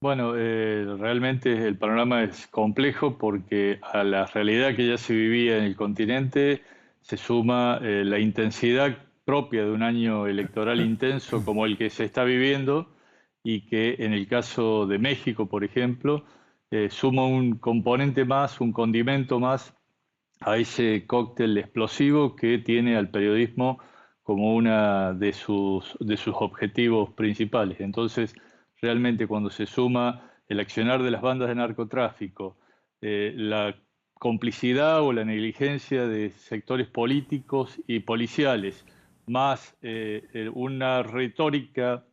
Bueno, realmente el panorama es complejo porque a la realidad que ya se vivía en el continente se suma la intensidad propia de un año electoral intenso como el que se está viviendo y que en el caso de México, por ejemplo, suma un componente más, un condimento más a ese cóctel explosivo que tiene al periodismo como una de sus objetivos principales. Entonces, realmente cuando se suma el accionar de las bandas de narcotráfico, la complicidad o la negligencia de sectores políticos y policiales, más una retórica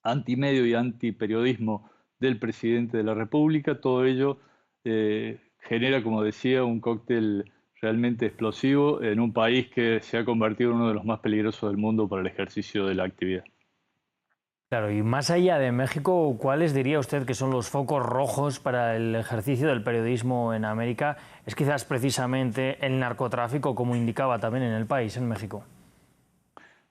antimedio y antiperiodismo del presidente de la República, todo ello genera, como decía, un cóctel realmente explosivo en un país que se ha convertido en uno de los más peligrosos del mundo para el ejercicio de la actividad. Claro, y más allá de México, ¿cuáles diría usted que son los focos rojos para el ejercicio del periodismo en América? Es quizás precisamente el narcotráfico, como indicaba también en el país, en México.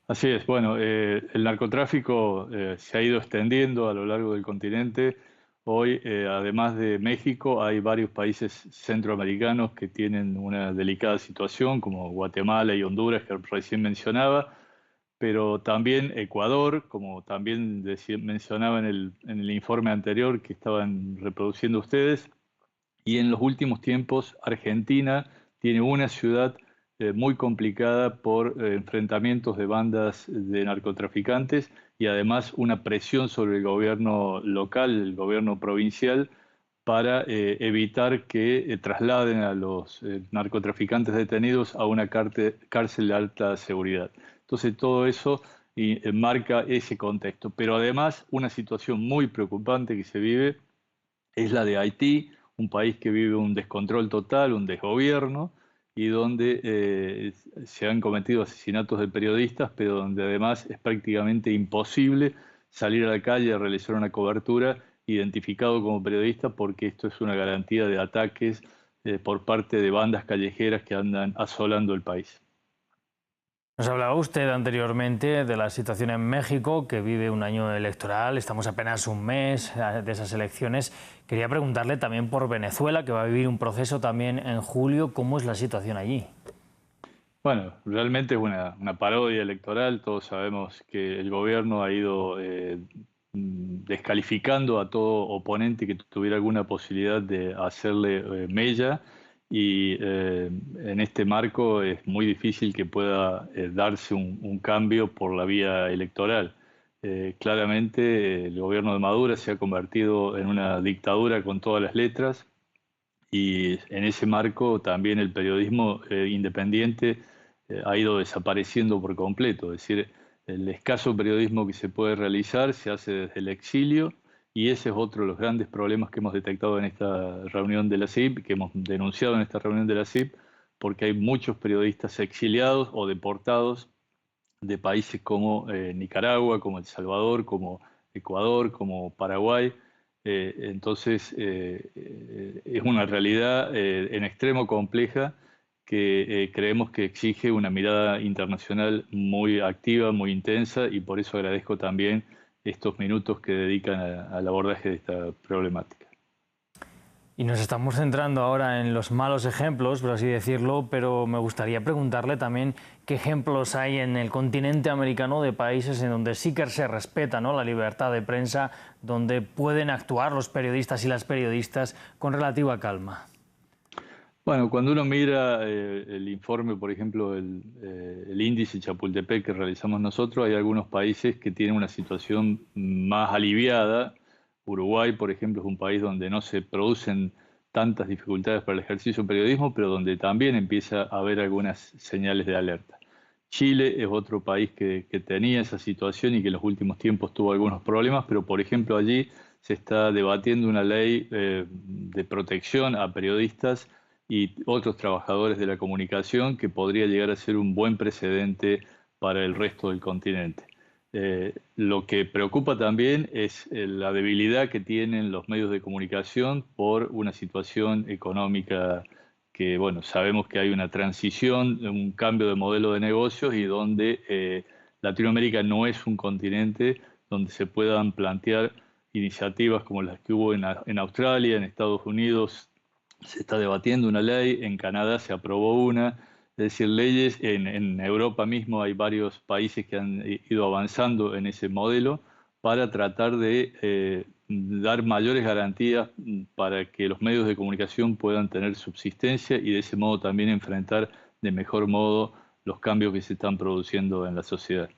Así es, bueno, el narcotráfico se ha ido extendiendo a lo largo del continente. Hoy, además de México, hay varios países centroamericanos que tienen una delicada situación, como Guatemala y Honduras, que recién mencionaba, pero también Ecuador, como también mencionaba en el informe anterior que estaban reproduciendo ustedes, y en los últimos tiempos Argentina tiene una ciudad muy complicada por enfrentamientos de bandas de narcotraficantes y además una presión sobre el gobierno local, el gobierno provincial, para evitar que trasladen a los narcotraficantes detenidos a una cárcel de alta seguridad. Entonces todo eso marca ese contexto. Pero además una situación muy preocupante que se vive es la de Haití, un país que vive un descontrol total, un desgobierno, y donde se han cometido asesinatos de periodistas, pero donde además es prácticamente imposible salir a la calle a realizar una cobertura identificado como periodista, porque esto es una garantía de ataques por parte de bandas callejeras que andan asolando el país. Nos hablaba usted anteriormente de la situación en México, que vive un año electoral, estamos apenas un mes de esas elecciones. Quería preguntarle también por Venezuela, que va a vivir un proceso también en julio. ¿Cómo es la situación allí? Bueno, realmente es una parodia electoral. Todos sabemos que el gobierno ha ido descalificando a todo oponente que tuviera alguna posibilidad de hacerle mella y en este marco es muy difícil que pueda darse un cambio por la vía electoral. Claramente el gobierno de Maduro se ha convertido en una dictadura con todas las letras y en ese marco también el periodismo independiente ha ido desapareciendo por completo. Es decir, el escaso periodismo que se puede realizar se hace desde el exilio y ese es otro de los grandes problemas que hemos detectado en esta reunión de la CIP, que hemos denunciado en esta reunión de la CIP, porque hay muchos periodistas exiliados o deportados de países como Nicaragua, como El Salvador, como Ecuador, como Paraguay. Es una realidad en extremo compleja que creemos que exige una mirada internacional muy activa, muy intensa, y por eso agradezco también estos minutos que dedican al abordaje de esta problemática. Y nos estamos centrando ahora en los malos ejemplos, por así decirlo, pero me gustaría preguntarle también qué ejemplos hay en el continente americano de países en donde sí que se respeta, ¿no?, la libertad de prensa, donde pueden actuar los periodistas y las periodistas con relativa calma. Bueno, cuando uno mira el informe, por ejemplo, el índice Chapultepec que realizamos nosotros, hay algunos países que tienen una situación más aliviada. Uruguay, por ejemplo, es un país donde no se producen tantas dificultades para el ejercicio del periodismo, pero donde también empieza a haber algunas señales de alerta. Chile es otro país que tenía esa situación y que en los últimos tiempos tuvo algunos problemas, pero por ejemplo allí se está debatiendo una ley de protección a periodistas y otros trabajadores de la comunicación que podría llegar a ser un buen precedente para el resto del continente. Lo que preocupa también es la debilidad que tienen los medios de comunicación por una situación económica que, bueno, sabemos que hay una transición, un cambio de modelo de negocios y donde Latinoamérica no es un continente donde se puedan plantear iniciativas como las que hubo en Australia, en Estados Unidos se está debatiendo una ley, en Canadá se aprobó una, es decir, leyes, en Europa mismo hay varios países que han ido avanzando en ese modelo para tratar de dar mayores garantías para que los medios de comunicación puedan tener subsistencia y de ese modo también enfrentar de mejor modo los cambios que se están produciendo en la sociedad.